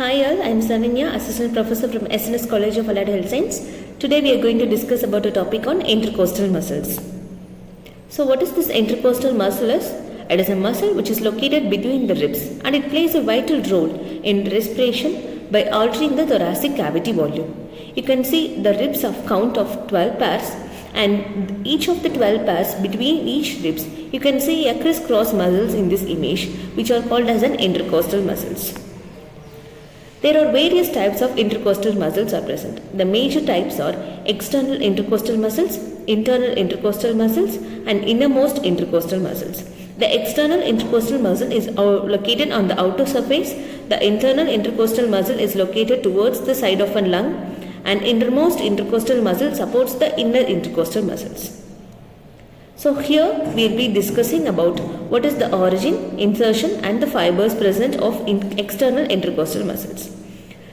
Hi all, I am Sananya, Assistant Professor from SNS College of Allied Health Science. Today we are going to discuss about a topic on intercostal muscles. So what is this intercostal muscle is? It is a muscle which is located between the ribs and it plays a vital role in respiration by altering the thoracic cavity volume. You can see the ribs of count of 12 pairs, and each of the 12 pairs between each ribs you can see a crisscross muscles in this image which are called as an intercostal muscles. There are various types of intercostal muscles are present. The major types are external intercostal muscles, internal intercostal muscles and innermost intercostal muscles. The external intercostal muscle is located on the outer surface. The internal intercostal muscle is located towards the side of a lung, and innermost intercostal muscle supports the inner intercostal muscles. So here we will be discussing about what is the origin, insertion and the fibers present of external intercostal muscles.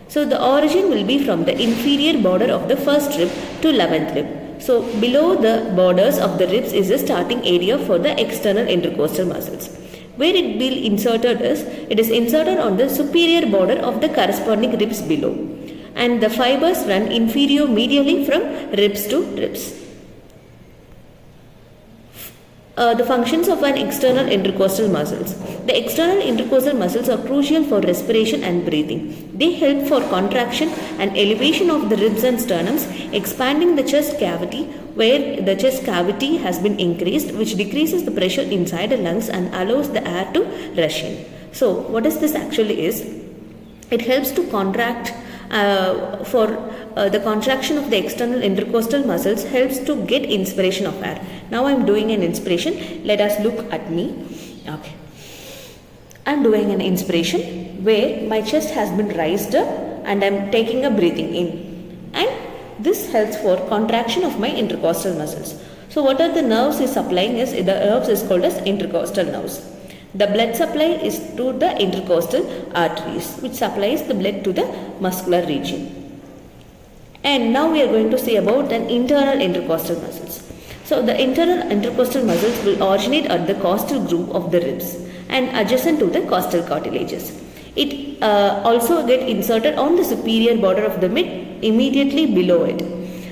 So the origin will be from the inferior border of the first rib to 11th rib. So below the borders of the ribs is the starting area for the external intercostal muscles. Where it will be inserted is, it is inserted on the superior border of the corresponding ribs below. And the fibers run inferior medially from ribs to ribs. The functions of an external intercostal muscles. The external intercostal muscles are crucial for respiration and breathing. They help for contraction and elevation of the ribs and sternums, expanding the chest cavity where the chest cavity has been increased, which decreases the pressure inside the lungs and allows the air to rush in. So what is this actually is? It helps to contract the contraction of the external intercostal muscles helps to get inspiration of air. Now I am doing an inspiration. Let us look at me. Okay. I am doing an inspiration where my chest has been raised up and I am taking a breathing in. And this helps for contraction of my intercostal muscles. So what are the nerves is supplying is, the nerves is called as intercostal nerves. The blood supply is to the intercostal arteries, which supplies the blood to the muscular region. And now we are going to see about an internal intercostal muscles. So the internal intercostal muscles will originate at the costal groove of the ribs and adjacent to the costal cartilages. It also get inserted on the superior border of the mid immediately below it.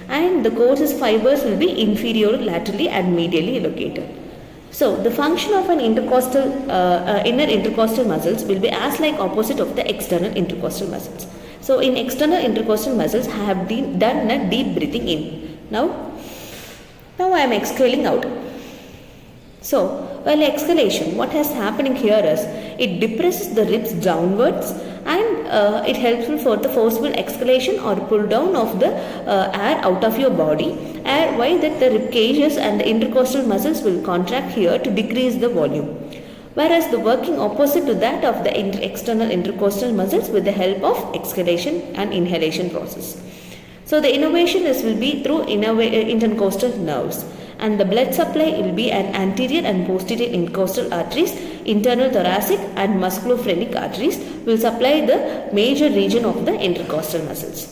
And the coarse fibers will be inferior laterally and medially located. So the function of an intercostal, inner intercostal muscles will be as like opposite of the external intercostal muscles. So in external intercostal muscles I have done a deep breathing in. Now I am exhaling out. So while exhalation, what is happening here is it depresses the ribs downwards and it helps for the forceful exhalation or pull down of the air out of your body. Why that the rib cages and the intercostal muscles will contract here to decrease the volume. Whereas the working opposite to that of the external intercostal muscles with the help of exhalation and inhalation process. So the innervation will be through intercostal nerves, and the blood supply will be an anterior and posterior intercostal arteries, internal thoracic and musculophrenic arteries will supply the major region of the intercostal muscles.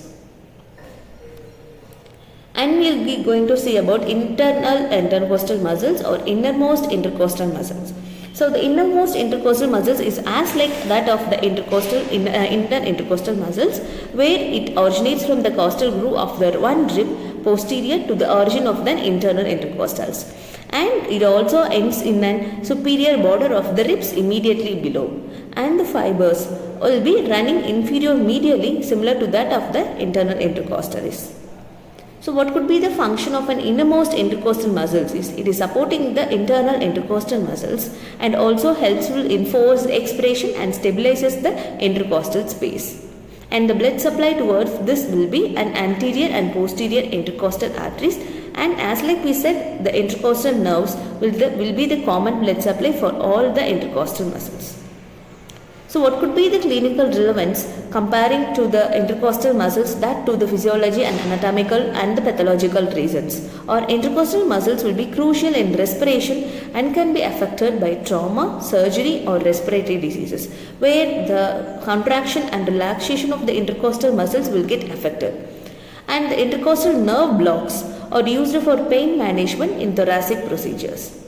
And we will be going to see about internal intercostal muscles or innermost intercostal muscles. So the innermost intercostal muscles is as like that of the interintercostal muscles, where it originates from the costal groove of the one rib posterior to the origin of the internal intercostals, and it also ends in a superior border of the ribs immediately below, and the fibers will be running inferior medially similar to that of the internal intercostalis. So what could be the function of an innermost intercostal muscles is, it is supporting the internal intercostal muscles and also helps to enforce the expiration and stabilizes the intercostal space. And the blood supply towards this will be an anterior and posterior intercostal arteries, and as like we said, the intercostal nerves will be the common blood supply for all the intercostal muscles. So what could be the clinical relevance comparing to the intercostal muscles, that to the physiology and anatomical and the pathological reasons? Or intercostal muscles will be crucial in respiration and can be affected by trauma, surgery or respiratory diseases, where the contraction and relaxation of the intercostal muscles will get affected. And the intercostal nerve blocks are used for pain management in thoracic procedures.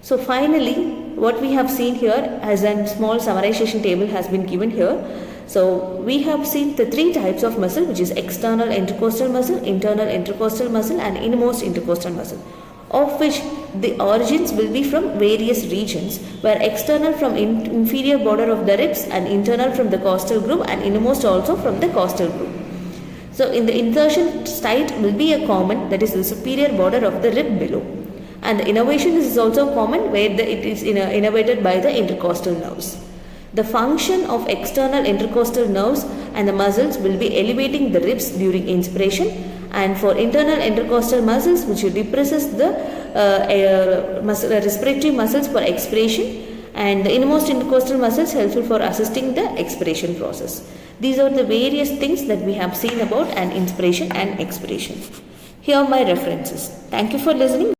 So finally, what we have seen here as a small summarization table has been given here. So we have seen the three types of muscle, which is external intercostal muscle, internal intercostal muscle and innermost intercostal muscle, of which the origins will be from various regions, where external from inferior border of the ribs and internal from the costal groove and innermost also from the costal groove. So in the insertion site will be a common, that is the superior border of the rib below, and the innervation is also common where it is innervated by the intercostal nerves. The function of external intercostal nerves and the muscles will be elevating the ribs during inspiration, and for internal intercostal muscles, which depresses the respiratory muscles for expiration, and the innermost intercostal muscles helpful for assisting the expiration process. These are the various things that we have seen about an inspiration and expiration. Here are my references. Thank you for listening.